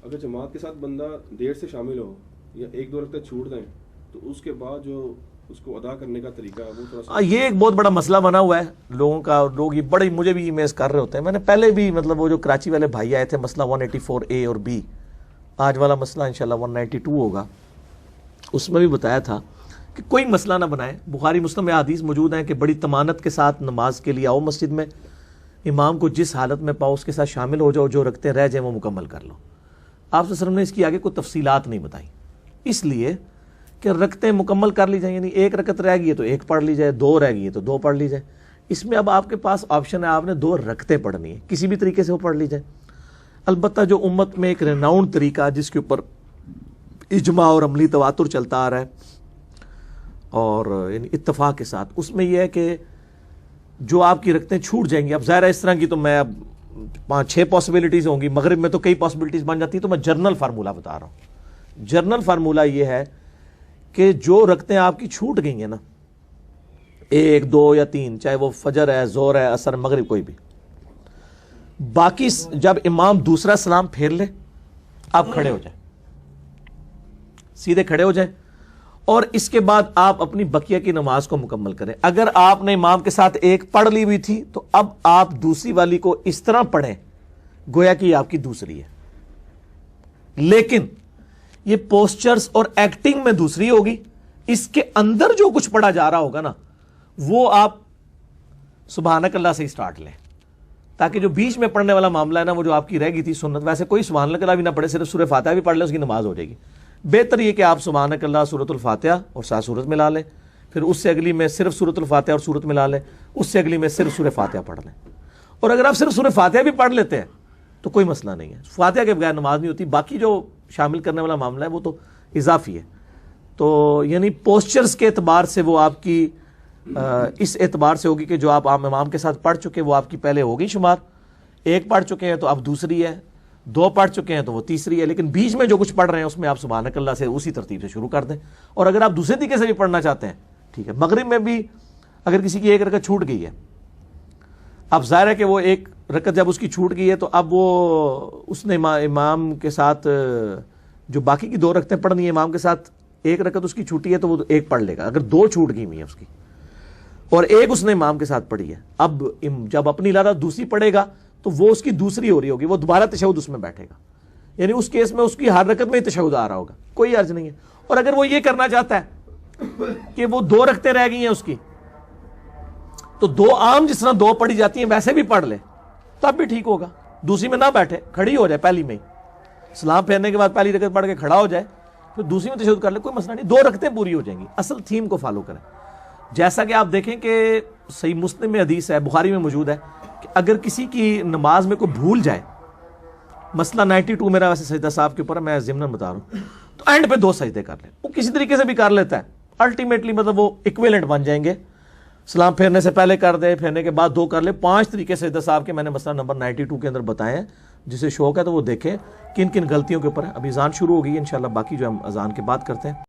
اگر جماعت کے ساتھ بندہ دیر سے شامل ہو یا ایک دو رکعتیں چھوڑ دیں تو اس کے بعد جو اس کو ادا کرنے کا طریقہ ہے وہ تھوڑا سا یہ ایک بہت بڑا مسئلہ بنا ہوا ہے لوگوں کا. لوگ یہ بڑے مجھے بھی ایمیز کر رہے ہوتے ہیں. میں نے پہلے بھی مطلب وہ جو کراچی والے بھائی آئے تھے مسئلہ 184A اور B, آج والا مسئلہ انشاءاللہ 192 ہوگا, اس میں بھی بتایا تھا کہ کوئی مسئلہ نہ بنائے. بخاری مسلم میں حدیث موجود ہیں کہ بڑی طمانت کے ساتھ نماز کے لیے آؤ مسجد میں, امام کو جس حالت میں پاؤ اس کے ساتھ شامل ہو جاؤ, جو رکھتے رہ جائیں وہ مکمل کر لو. آپ صلی اللہ علیہ وسلم نے اس کی آگے کوئی تفصیلات نہیں بتائی, اس لیے کہ رکعتیں مکمل کر لی جائیں. یعنی ایک رکعت رہ گئی ہے تو ایک پڑھ لی جائے, دو رہ گئی ہے تو دو پڑھ لی جائے. اس میں اب آپ کے پاس آپشن ہے, آپ نے دو رکعتیں پڑھنی ہے, کسی بھی طریقے سے وہ پڑھ لی جائے. البتہ جو امت میں ایک ریناؤنڈ طریقہ جس کے اوپر اجماع اور عملی تواتر چلتا آ رہا ہے اور یعنی اتفاق کے ساتھ, اس میں یہ ہے کہ جو آپ کی رکعتیں چھوٹ جائیں گی, اب ظاہر ہے اس طرح کی تو میں اب 5-6 پاسبلٹیز ہوں گی, مغرب میں تو کئی پاسبلٹیز بن جاتی, تو میں جرنل فارمولہ بتا رہا ہوں. جرنل فارمولہ یہ ہے کہ جو رکعتیں آپ کی چھوٹ گئی ہیں نا, 1, 2 یا 3, چاہے وہ فجر ہے, ظہر ہے, عصر, مغرب, کوئی بھی, باقی جب امام دوسرا سلام پھیر لے آپ کھڑے ہو جائیں, سیدھے کھڑے ہو جائیں, اور اس کے بعد آپ اپنی بقیہ کی نماز کو مکمل کریں. اگر آپ نے امام کے ساتھ ایک پڑھ لی ہوئی تھی تو اب آپ دوسری والی کو اس طرح پڑھیں گویا کہ یہ آپ کی دوسری ہے, لیکن یہ پوسچرز اور ایکٹنگ میں دوسری ہوگی. اس کے اندر جو کچھ پڑھا جا رہا ہوگا نا وہ آپ سبحانک اللہ سے ہی سٹارٹ لیں, تاکہ جو بیچ میں پڑھنے والا معاملہ ہے نا وہ جو آپ کی رہ گئی تھی سنت, ویسے کوئی سبحان اللہ بھی نہ پڑھے, صرف سورہ فاتحہ بھی پڑھ لیں, اس کی نماز ہو جائے گی. بہتر یہ کہ آپ سبحانک اللہ سورۃ الفاتحہ اور ساتھ سورت ملا لیں, پھر اس سے اگلی میں صرف سورۃ الفاتحہ اور سورت ملا لیں, اس سے اگلی میں صرف سورہ فاتحہ پڑھ لیں. اور اگر آپ صرف سورہ فاتحہ بھی پڑھ لیتے ہیں تو کوئی مسئلہ نہیں ہے, فاتحہ کے بغیر نماز نہیں ہوتی. باقی جو شامل کرنے والا معاملہ ہے وہ تو اضافی ہے. تو یعنی پوسچرز کے اعتبار سے وہ آپ کی اس اعتبار سے ہوگی کہ جو آپ امام کے ساتھ پڑھ چکے وہ آپ کی پہلے ہو گئی شمار, ایک پڑھ چکے ہیں تو اب دوسری ہے, دو پڑھ چکے ہیں تو وہ تیسری ہے, لیکن بیچ میں جو کچھ پڑھ رہے ہیں اس میں آپ سبحانک اللہ سے اسی ترتیب سے شروع کر دیں. اور اگر آپ دوسرے طریقے سے بھی پڑھنا چاہتے ہیں ٹھیک ہے. مغرب میں بھی اگر کسی کی ایک رکعت چھوٹ گئی ہے, اب ظاہر ہے کہ وہ ایک رکعت جب اس کی چھوٹ گئی ہے تو اب وہ اس نے امام کے ساتھ جو باقی کی 2 رکعتیں پڑھنی ہے, امام کے ساتھ ایک رکعت اس کی چھوٹی ہے تو وہ ایک پڑھ لے گا. اگر 2 چھوٹ گئی ہوئی ہیں اس کی اور ایک اس نے امام کے ساتھ پڑھی ہے, اب جب اپنی علاوہ دوسری پڑھے گا تو وہ اس کی دوسری ہو رہی ہوگی, وہ دوبارہ تشہد اس میں بیٹھے گا. یعنی اس کیس میں اس کی ہر رکعت میں ہی تشہد آ رہا ہوگا, کوئی عرض نہیں ہے. اور اگر وہ یہ کرنا چاہتا ہے کہ وہ 2 رکعتیں رہ گئی ہیں اس کی, تو 2 عام جس طرح 2 پڑھی جاتی ہیں ویسے بھی پڑھ لے تب بھی ٹھیک ہوگا. دوسری میں نہ بیٹھے, کھڑی ہو جائے پہلی میں ہی, سلام پھیرنے کے بعد پہلی رکعت پڑھ کے کھڑا ہو جائے, پھر دوسری میں تشہد کر لے, کوئی مسئلہ نہیں. 2 رکعتیں پوری ہو جائیں گی. اصل تھیم کو فالو کریں. جیسا کہ آپ دیکھیں کہ صحیح مسلم میں حدیث ہے, بخاری میں موجود ہے کہ اگر کسی کی نماز میں کوئی بھول جائے, مسئلہ 92 میرا ویسے سجدہ صاحب کے اوپر ہے, میں ضمن بتا رہا ہوں, تو اینڈ پہ 2 سجدے کر لیں. وہ کسی طریقے سے بھی کر لیتا ہے, الٹیمیٹلی مطلب وہ ایکویلنٹ بن جائیں گے. سلام پھیرنے سے پہلے کر دے, پھیرنے کے بعد 2 کر لے. 5 طریقے سجدہ صاحب کے میں نے مسئلہ نمبر 92 کے اندر بتائے ہیں. جسے شوق ہے تو وہ دیکھیں کن کن غلطیوں کے اوپر ہے. ابھی اذان شروع ہو گئی ہے, انشاءاللہ باقی جو ہم اذان کے بعد کرتے ہیں.